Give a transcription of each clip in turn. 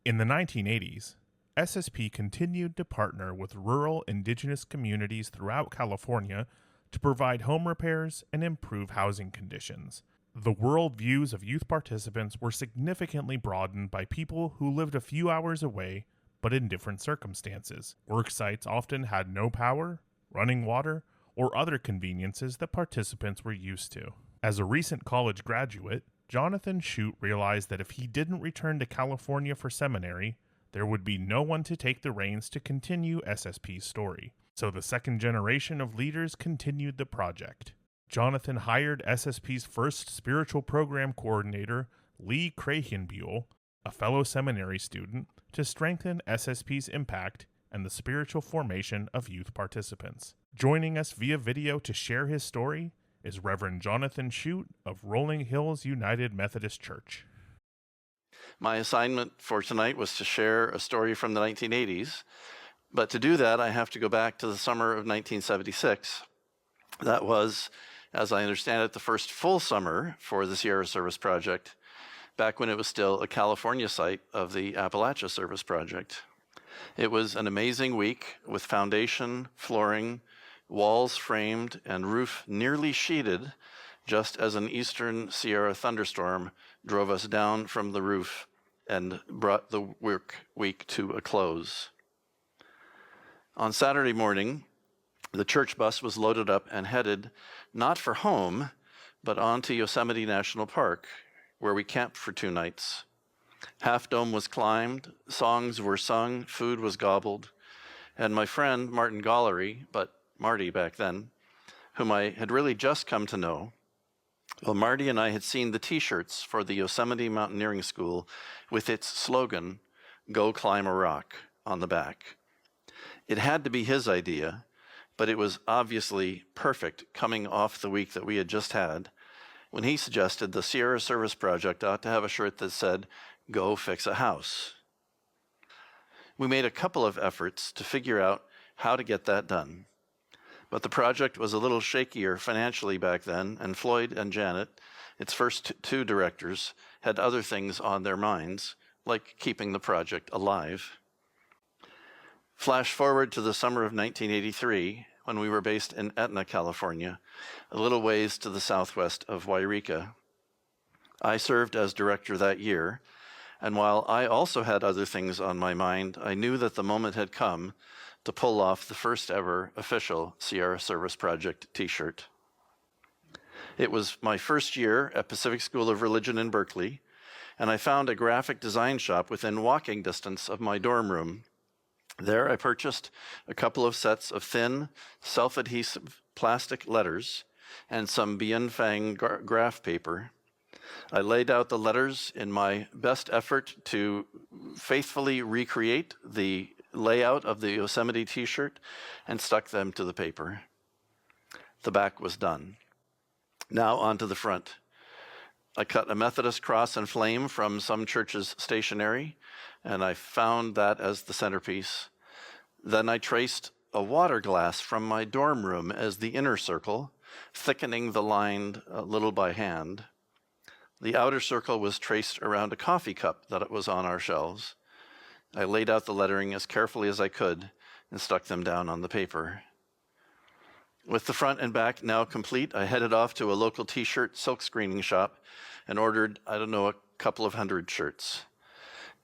In the 1980s, SSP continued to partner with rural indigenous communities throughout California to provide home repairs and improve housing conditions. The worldviews of youth participants were significantly broadened by people who lived a few hours away but in different circumstances. Work sites often had no power, running water, or other conveniences that participants were used to. As a recent college graduate, Jonathan Chute realized that if he didn't return to California for seminary, there would be no one to take the reins to continue SSP's story. So the second generation of leaders continued the project. Jonathan hired SSP's first spiritual program coordinator, Lee Krahenbuhl, a fellow seminary student, to strengthen SSP's impact and the spiritual formation of youth participants. Joining us via video to share his story is Reverend Jonathan Chute of Rolling Hills United Methodist Church. My assignment for tonight was to share a story from the 1980s, but to do that I have to go back to the summer of 1976. That was, as I understand it, the first full summer for the Sierra Service Project, back when it was still a California site of the Appalachia Service Project. It was an amazing week with foundation, flooring, walls framed, and roof nearly sheeted, just as an eastern Sierra thunderstorm drove us down from the roof and brought the work week to a close. On Saturday morning, the church bus was loaded up and headed not for home, but on to Yosemite National Park, where we camped for 2 nights. Half Dome was climbed, songs were sung, food was gobbled, and my friend Martin Gollery, but Marty back then, whom I had really just come to know, well, Marty and I had seen the t-shirts for the Yosemite Mountaineering School with its slogan, "Go Climb a Rock," on the back. It had to be his idea, but it was obviously perfect coming off the week that we had just had, when he suggested the Sierra Service Project ought to have a shirt that said, "Go Fix a House." We made a couple of efforts to figure out how to get that done. But the project was a little shakier financially back then, and Floyd and Janet, its first 2 directors, had other things on their minds, like keeping the project alive. Flash forward to the summer of 1983, when we were based in Etna, California, a little ways to the southwest of Wairika. I served as director that year, and while I also had other things on my mind, I knew that the moment had come to pull off the first ever official Sierra Service Project t-shirt. It was my first year at Pacific School of Religion in Berkeley, and I found a graphic design shop within walking distance of my dorm room. There I purchased a couple of sets of thin, self-adhesive plastic letters and some Bienfang graph paper. I laid out the letters in my best effort to faithfully recreate the layout of the Yosemite t-shirt and stuck them to the paper. The back was done. Now onto the front. I cut a Methodist cross and flame from some church's stationery, and I found that as the centerpiece. Then I traced a water glass from my dorm room as the inner circle, thickening the line a little by hand. The outer circle was traced around a coffee cup that was on our shelves. I laid out the lettering as carefully as I could and stuck them down on the paper. With the front and back now complete, I headed off to a local t-shirt silk screening shop and ordered, a couple of 100 shirts.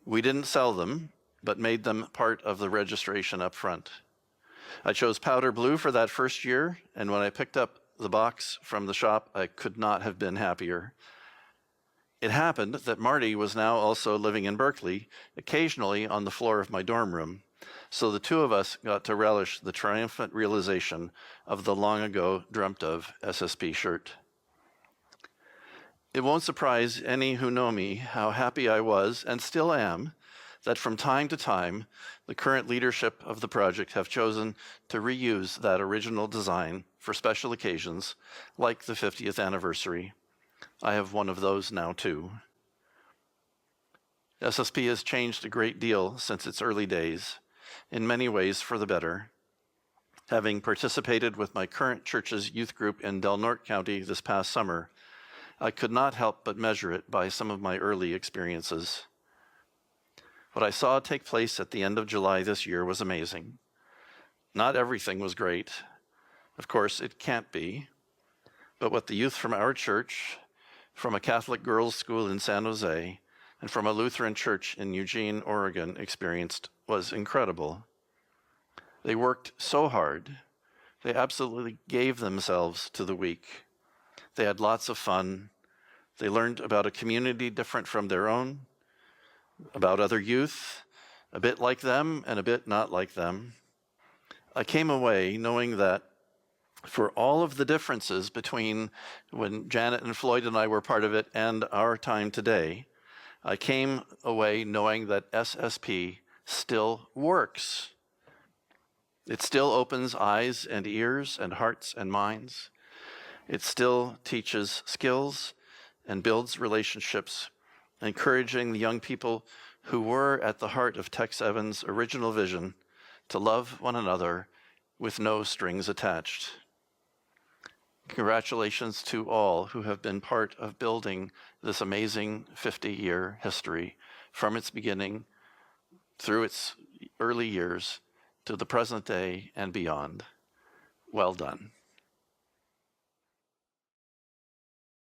We didn't sell them, but made them part of the registration up front. I chose powder blue for that first year, and when I picked up the box from the shop, I could not have been happier. It happened that Marty was now also living in Berkeley, occasionally on the floor of my dorm room, so the 2 of us got to relish the triumphant realization of the long ago dreamt of SSP shirt. It won't surprise any who know me how happy I was, and still am, that from time to time, the current leadership of the project have chosen to reuse that original design for special occasions, like the 50th anniversary. I have one of those now too. SSP has changed a great deal since its early days, in many ways for the better. Having participated with my current church's youth group in Del Norte County this past summer, I could not help but measure it by some of my early experiences. What I saw take place at the end of July this year was amazing. Not everything was great. Of course, it can't be. But what the youth from our church, from a Catholic girls' school in San Jose, and from a Lutheran church in Eugene, Oregon, experienced was incredible. They worked so hard. They absolutely gave themselves to the week. They had lots of fun. They learned about a community different from their own, about other youth, a bit like them and a bit not like them. I came away knowing that for all of the differences between when Janet and Floyd and I were part of it and our time today, I came away knowing that SSP still works. It still opens eyes and ears and hearts and minds. It still teaches skills and builds relationships, encouraging the young people who were at the heart of Tex Evans' original vision to love one another with no strings attached. Congratulations to all who have been part of building this amazing 50-year history from its beginning through its early years to the present day and beyond. Well done.